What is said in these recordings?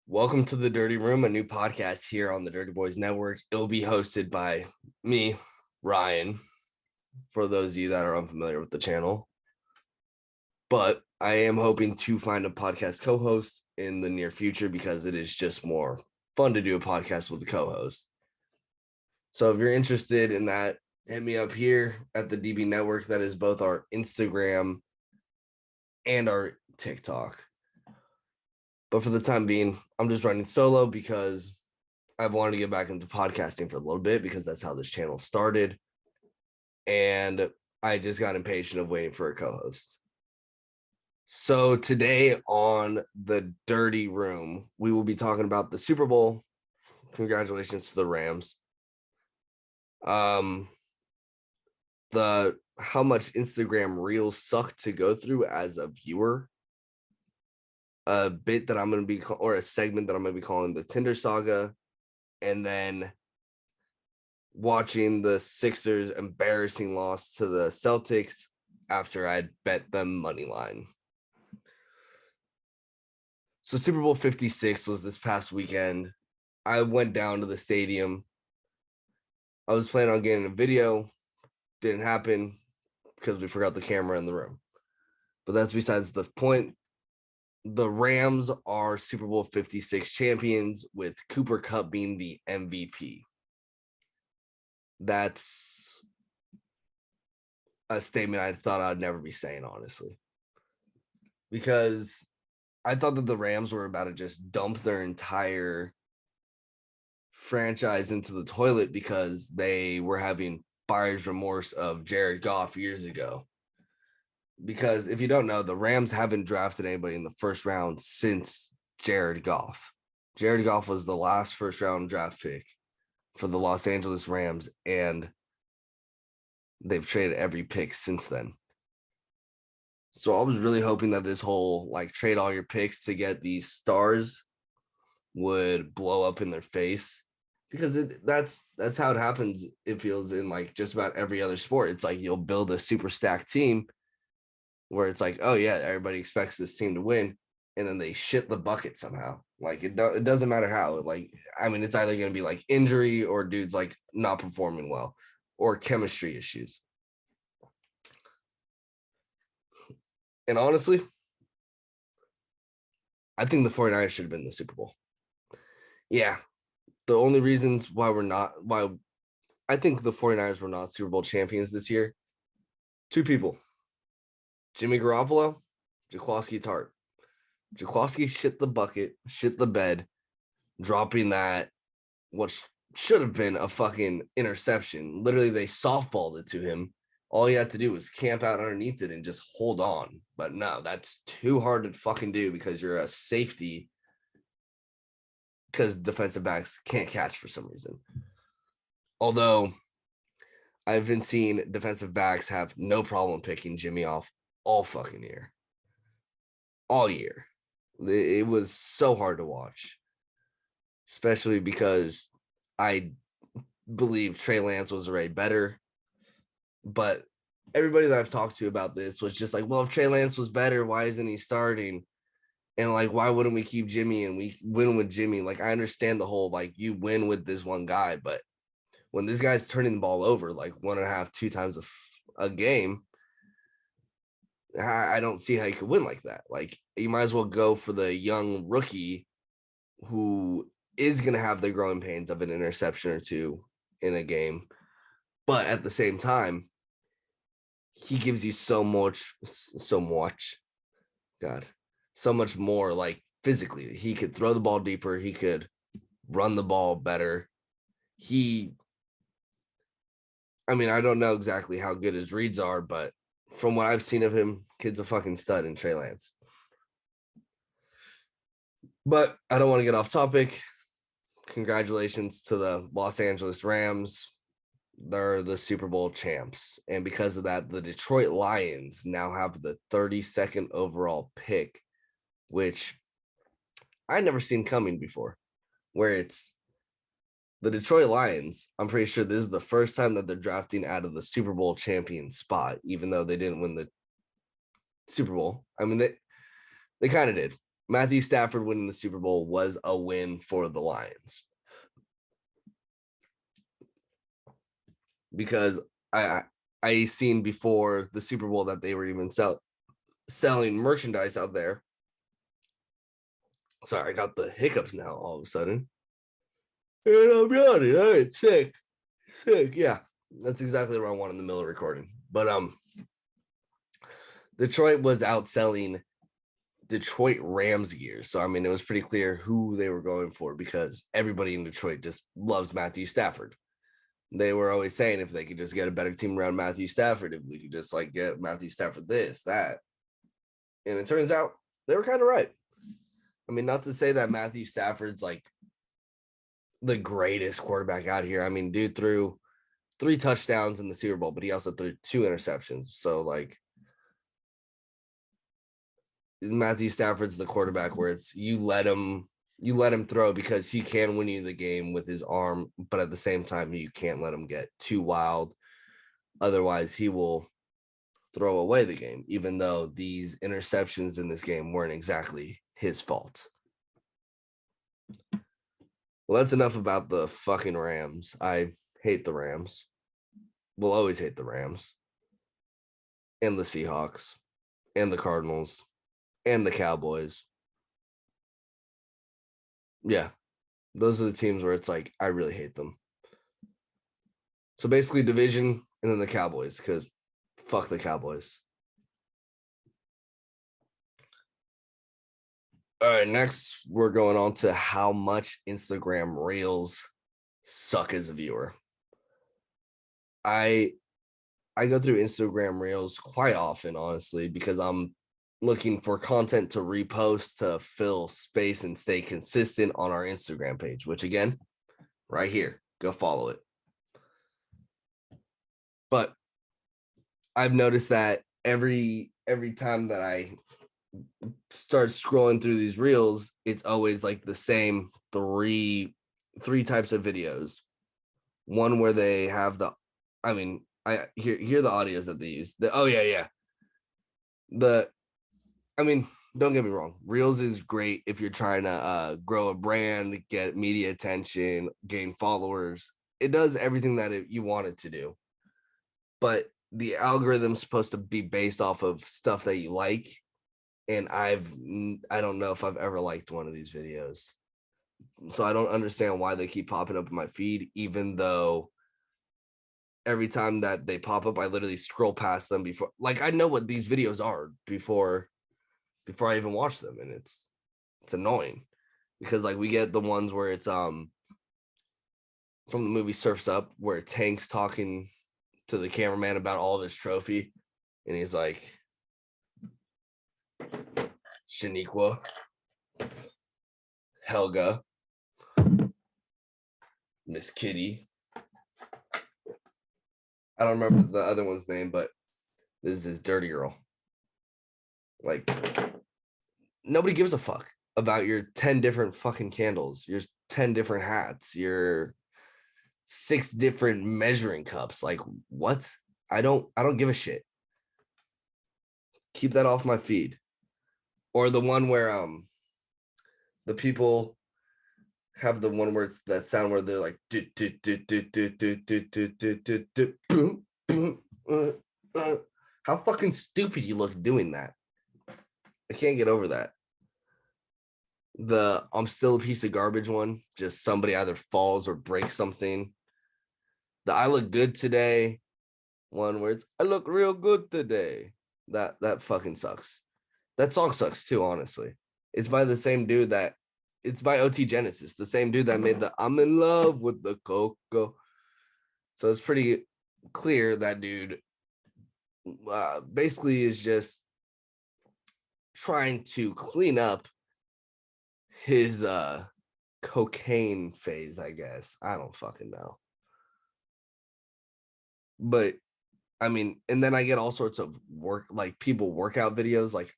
Welcome to the Dirty Room, a new podcast here on the Dirty Boys Network. It'll be hosted by me, Ryan, for those of you that are unfamiliar with the channel. But I am hoping to find a podcast co-host in the near future because it is just more fun to do a podcast with a co-host. So if you're interested in that, hit me up here at the DB Network. That is both our Instagram and our TikTok. But for the time being, I'm just running solo because I've wanted to get back into podcasting for a little bit because that's how this channel started. And I just got impatient of waiting for a co-host. So today on the Dirty Room, we will be talking about the Super Bowl. Congratulations to the Rams. How much Instagram reels suck to go through as a viewer. A bit that I'm going to be, or a segment that I'm going to be calling the Tinder Saga, and then watching the Sixers' embarrassing loss to the Celtics after I'd bet them money line. So Super Bowl 56 was this past weekend. I went down to the stadium. I was planning on getting a video. Didn't happen because we forgot the camera in the room. But that's besides the point. The Rams are Super Bowl 56 champions, with Cooper Kupp being the MVP. That's a statement I thought I'd never be saying, honestly, because I thought that the Rams were about to just dump their entire franchise into the toilet because they were having buyer's remorse of Jared Goff years ago. Because if you don't know, the Rams haven't drafted anybody in the first round since Jared Goff. Jared Goff was the last first round draft pick for the Los Angeles Rams, and they've traded every pick since then. So I was really hoping that this whole trade all your picks to get these stars would blow up in their face, because that's how it happens. It feels in just about every other sport. It's like you'll build a super stacked team where it's like, oh yeah, everybody expects this team to win, and then they shit the bucket somehow. It doesn't matter how. It's either going to be injury or dudes not performing well or chemistry issues. And honestly, I think the 49ers should have been in the Super Bowl. Yeah, the only reasons why I think the 49ers were not Super Bowl champions this year, two people: Jimmy Garoppolo, Jaquaski Tart. Jaquaski shit the bucket, shit the bed, dropping that what should have been a fucking interception. Literally, they softballed it to him. All you had to do was camp out underneath it and just hold on. But no, that's too hard to fucking do because you're a safety, because defensive backs can't catch for some reason. Although I've been seeing defensive backs have no problem picking Jimmy off all fucking year. All year. It was so hard to watch, especially because I believe Trey Lance was already better. But everybody that I've talked to about this was just well, if Trey Lance was better, why isn't he starting? And why wouldn't we keep Jimmy and we win with Jimmy? I understand the whole you win with this one guy, but when this guy's turning the ball over 1.5, 2 times a game, I don't see how you could win like that. You might as well go for the young rookie who is going to have the growing pains of an interception or two in a game. But at the same time, he gives you so much more physically. He could throw the ball deeper. He could run the ball better. I don't know exactly how good his reads are, but from what I've seen of him, kid's a fucking stud in Trey Lance. But I don't want to get off topic. Congratulations to the Los Angeles Rams. They're the Super Bowl champs. And because of that, the Detroit Lions now have the 32nd overall pick, which I'd never seen coming before, where it's the Detroit Lions. I'm pretty sure this is the first time that they're drafting out of the Super Bowl champion spot, even though they didn't win the Super Bowl. They kind of did. Matthew Stafford winning the Super Bowl was a win for the Lions. Because I seen before the Super Bowl that they were even selling merchandise out there. Sorry, I got the hiccups now all of a sudden. And I'm yawning. I'm sick. Yeah, that's exactly what I want in the middle of recording. But Detroit was outselling Detroit Rams gear. So, I mean, it was pretty clear who they were going for because everybody in Detroit just loves Matthew Stafford. They were always saying if they could just get a better team around Matthew Stafford, if we could just like get Matthew Stafford this, that. And it turns out they were kind of right. I mean, not to say that Matthew Stafford's like the greatest quarterback out here. I mean, dude threw 3 touchdowns in the Super Bowl, but he also threw 2 interceptions. So like Matthew Stafford's the quarterback where it's you let him throw because he can win you the game with his arm, but at the same time, you can't let him get too wild. Otherwise, he will throw away the game, even though these interceptions in this game weren't exactly his fault. Well, that's enough about the fucking Rams. I hate the Rams. We'll always hate the Rams and the Seahawks and the Cardinals and the Cowboys. Yeah, those are the teams where it's like, I really hate them. So basically division and then the Cowboys, because fuck the Cowboys. All right, next we're going on to how much Instagram Reels suck as a viewer. I go through Instagram Reels quite often, honestly, because I'm looking for content to repost to fill space and stay consistent on our Instagram page, which again, right here, go follow it. But I've noticed that every time that I start scrolling through these reels, it's always like the same three types of videos. One where they have I hear the audios that they use. Don't get me wrong. Reels is great if you're trying to grow a brand, get media attention, gain followers. It does everything that you want it to do. But the algorithm's supposed to be based off of stuff that you like. And I don't know if I've ever liked one of these videos. So I don't understand why they keep popping up in my feed, even though every time that they pop up, I literally scroll past them before. Like, I know what these videos are before I even watch them. And it's annoying because like we get the ones where it's from the movie Surf's Up, where Tank's talking to the cameraman about all of his trophy. And he's like, Shaniqua, Helga, Miss Kitty. I don't remember the other one's name, but this is his dirty girl. Like, nobody gives a fuck about your 10 different fucking candles, your 10 different hats, your 6 different measuring cups. Like, what? I don't give a shit. Keep that off my feed. Or the one where the people have the one where it's that sound where they're like boom, boom, how fucking stupid you look doing that. I can't get over that. The I'm still a piece of garbage one, just somebody either falls or breaks something. The I look good today one where it's I look real good today. That fucking sucks. That song sucks too, honestly. It's by the same dude it's by OT Genesis, the same dude that made the I'm in love with the cocoa. So it's pretty clear that dude basically is just trying to clean up his cocaine phase, I guess. I don't fucking know. But I mean, and then I get all sorts of people workout videos. Like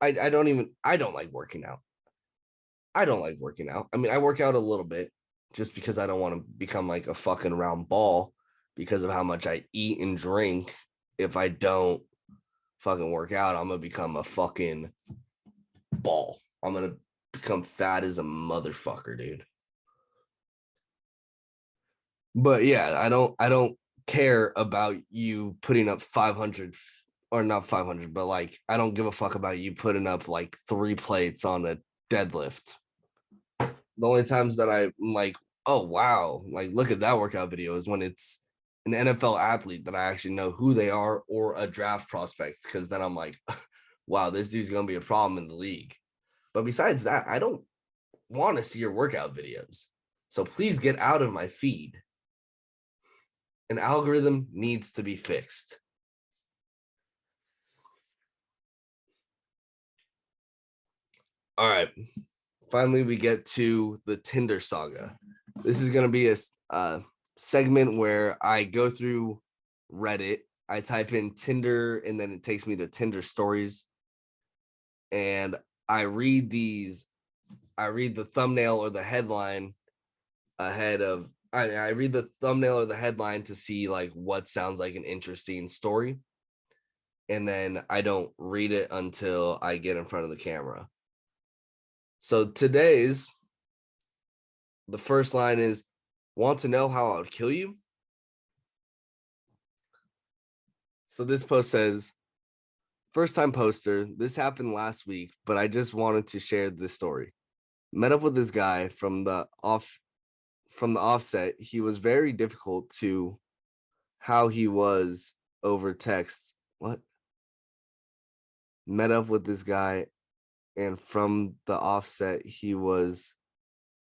I don't like working out. I don't like working out. I mean, I work out a little bit just because I don't want to become like a fucking round ball because of how much I eat and drink. If I don't fucking work out, I'm gonna become a fucking ball. I'm gonna become fat as a motherfucker, dude. But yeah, I don't care about you putting up 500 or not 500, but like I don't give a fuck about you putting up like 3 plates on a deadlift. The only times that I'm like, oh wow, like look at that workout video is when it's an NFL athlete that I actually know who they are or a draft prospect, because then I'm like, wow, this dude's gonna be a problem in the league. But besides that, I don't want to see your workout videos. So please get out of my feed. An algorithm needs to be fixed. All right. Finally, we get to the Tinder Saga. This is going to be a segment where I go through Reddit. I type in Tinder, and then it takes me to Tinder stories. And I read these. I read the thumbnail or the headline ahead of. I read the thumbnail or the headline to see like what sounds like an interesting story. And then I don't read it until I get in front of the camera. So the first line is, want to know how I would kill you? So this post says, first time poster, this happened last week, but I just wanted to share this story. Met up with this guy from the offset. He was very difficult to how he was over text. What? Met up with this guy, and from the offset, he was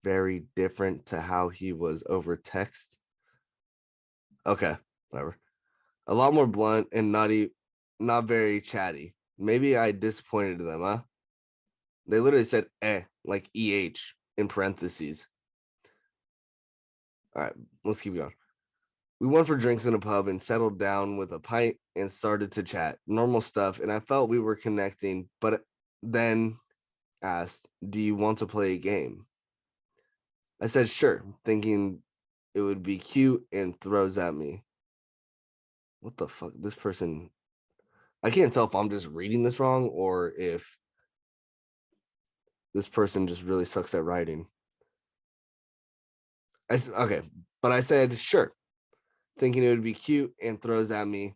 very different to how he was over text. Okay, whatever. A lot more blunt and not very chatty. Maybe I disappointed them, huh? They literally said like EH in parentheses. All right, let's keep going. We went for drinks in a pub and settled down with a pint and started to chat. Normal stuff, and I felt we were connecting, but then asked, do you want to play a game? I said, sure, thinking it would be cute, and throws at me. What the fuck? This person, I can't tell if I'm just reading this wrong or if this person just really sucks at writing. I said, okay, but I said, sure, thinking it would be cute, and throws at me.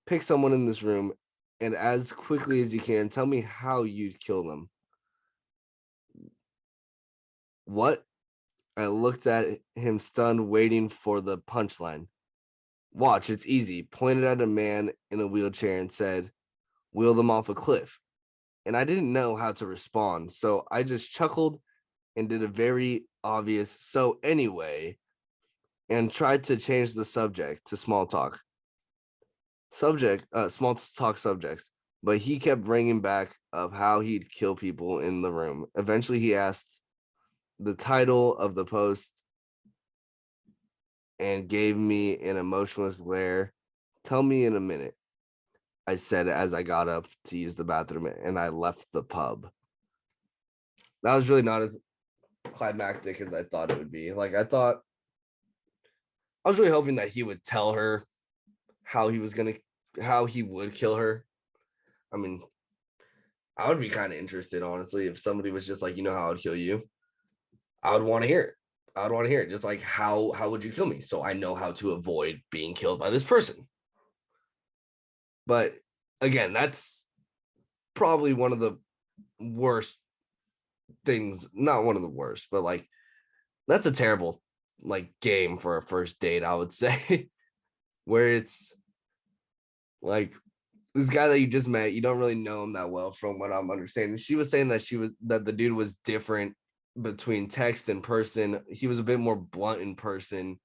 Pick someone in this room, and as quickly as you can, tell me how you'd kill them. What? I looked at him stunned, waiting for the punchline. Watch, it's easy. Pointed at a man in a wheelchair and said, wheel them off a cliff. And I didn't know how to respond, so I just chuckled and did a very obvious so anyway, and tried to change the subject to small talk subjects, but he kept bringing back of how he'd kill people in the room. Eventually he asked the title of the post and gave me an emotionless glare. Tell me in a minute, I said as I got up to use the bathroom, and I left the pub. That was really not as climactic as I thought it would be. Like I was really hoping that he would tell her how he would kill her. I mean, I would be kind of interested, honestly, if somebody was just like, you know how I'd kill you. I would want to hear it. I would want to hear it. Just like how would you kill me? So I know how to avoid being killed by this person. But again, that's probably one of the worst things, not one of the worst, but like that's a terrible like game for a first date, I would say, where it's like this guy that you just met, you don't really know him that well from what I'm understanding. She was saying that the dude was different between text and person. He was a bit more blunt in person.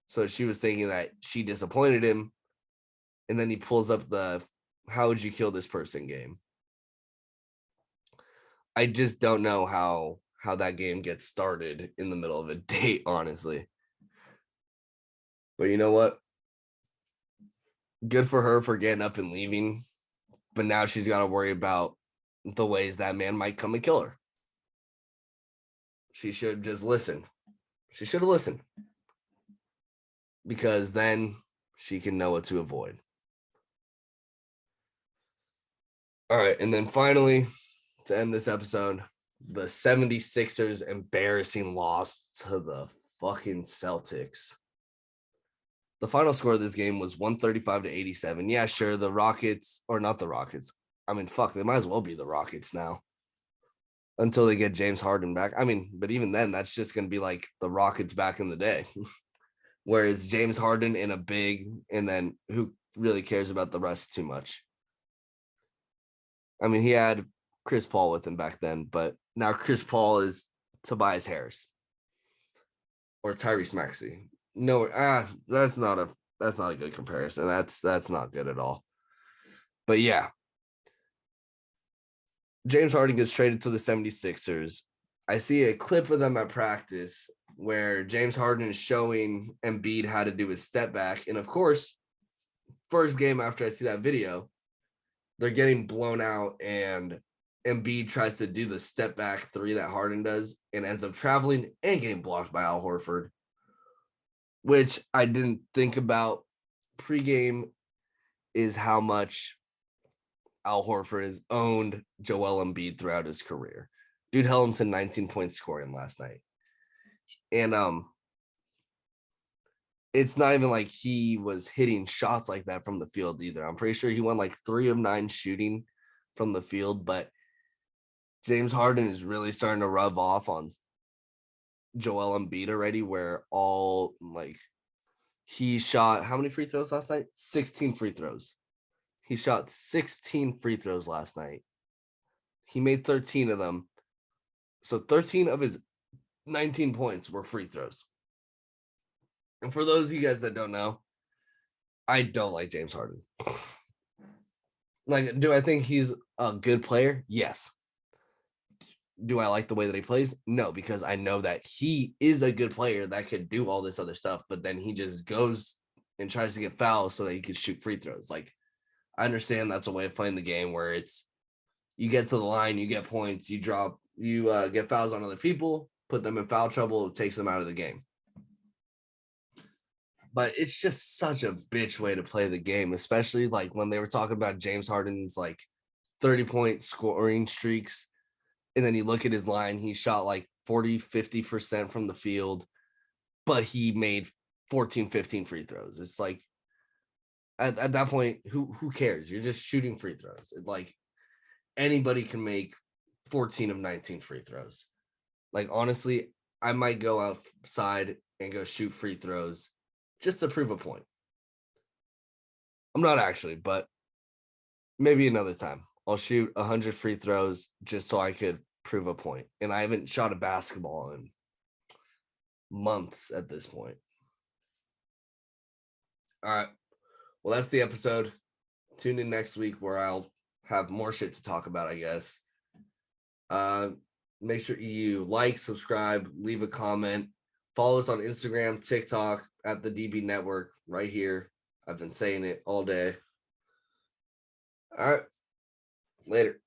So she was thinking that she disappointed him. And then he pulls up the how would you kill this person game. I just don't know how that game gets started in the middle of a date, honestly. But you know what? Good for her for getting up and leaving. But now she's got to worry about the ways that man might come and kill her. She should just listen. She should have listened. Because then she can know what to avoid. All right. And then finally, to end this episode, the 76ers embarrassing loss to the fucking Celtics. The final score of this game was 135-87. Yeah, sure. The Rockets, or not the Rockets. I mean, fuck, they might as well be the Rockets now until they get James Harden back. I mean, but even then, that's just going to be like the Rockets back in the day, where it's James Harden in a big, and then who really cares about the rest too much? I mean, he had Chris Paul with him back then, but now Chris Paul is Tobias Harris or Tyrese Maxey. No, that's not a good comparison. That's not good at all. But yeah, James Harden gets traded to the 76ers. I see a clip of them at practice where James Harden is showing Embiid how to do his step back. And of course, first game after I see that video, they're getting blown out and Embiid tries to do the step back three that Harden does and ends up traveling and getting blocked by Al Horford, which I didn't think about pregame is how much Al Horford has owned Joel Embiid throughout his career. Dude held him to 19 points scoring last night. And it's not even like he was hitting shots like that from the field either. I'm pretty sure he won like 3 of 9 shooting from the field, but James Harden is really starting to rub off on Joel Embiid already, where all like he shot how many free throws last night? 16 free throws. He shot 16 free throws last night. He made 13 of them. So 13 of his 19 points were free throws. And for those of you guys that don't know, I don't like James Harden. Like, do I think he's a good player? Yes. Do I like the way that he plays? No, because I know that he is a good player that could do all this other stuff, but then he just goes and tries to get fouls so that he can shoot free throws. Like, I understand that's a way of playing the game where it's you get to the line, you get points, you get fouls on other people, put them in foul trouble, it takes them out of the game. But it's just such a bitch way to play the game, especially like when they were talking about James Harden's like 30-point scoring streaks. And then you look at his line, he shot like 40-50% from the field, but he made 14-15 free throws. It's like at that point, who cares? You're just shooting free throws. Like anybody can make 14 of 19 free throws. Like honestly, I might go outside and go shoot free throws just to prove a point. I'm not actually, but maybe another time. I'll shoot 100 free throws just so I could prove a point. And I haven't shot a basketball in months at this point. All right. Well, that's the episode. Tune in next week where I'll have more shit to talk about, I guess. Make sure you like, subscribe, leave a comment. Follow us on Instagram, TikTok at the DB Network right here. I've been saying it all day. All right. Later.